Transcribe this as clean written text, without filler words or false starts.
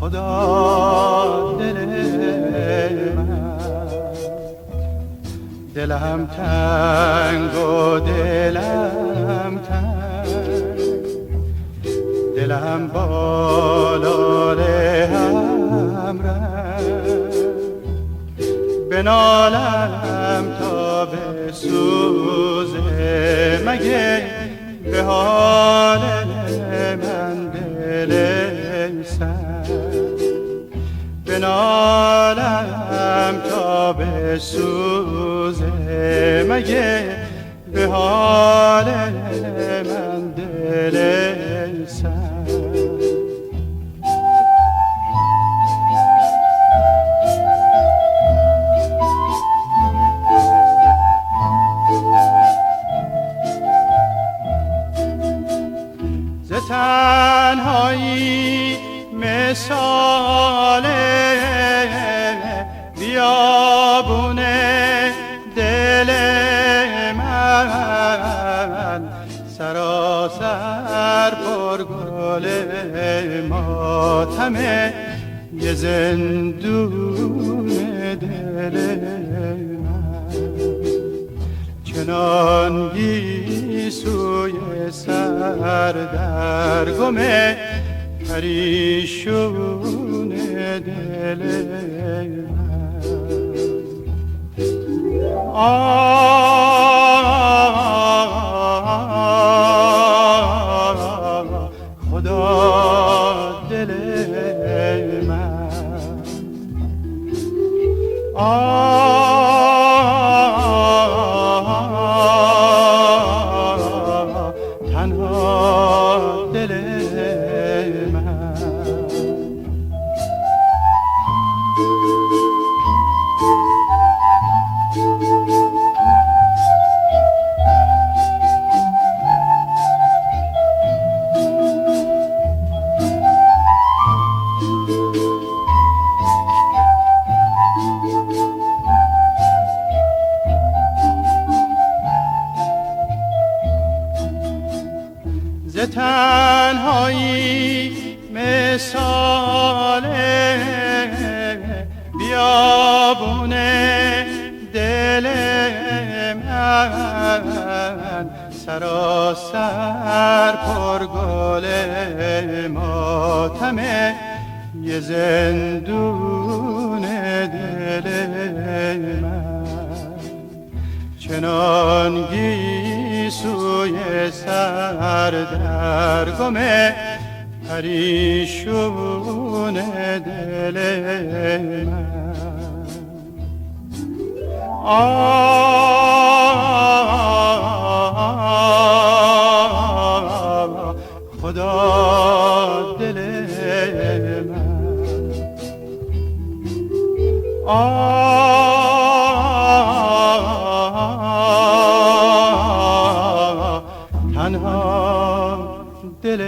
خدا دل من، دلم تنگ و دلم تنگ، دلم بالال هم رنگ، بنالم تا به سوزه مگه به حال من دل سنگ، بنالم تا به سوزه مگه به حال من دل سنگ. ز تنهایی مثال بیابون دل من، سراسر پر گل ماتم یه زندون دل من، چنان گیسوی سر در گم پریشون دل من. خدا دل من، تنها دل من. ز تنهایی مثال بیابون دل من، سراسر پر گل ماتم یه زندون دل من، چنان گیسوی سر در گم پریشون دل من. خدا دل من، تنها دل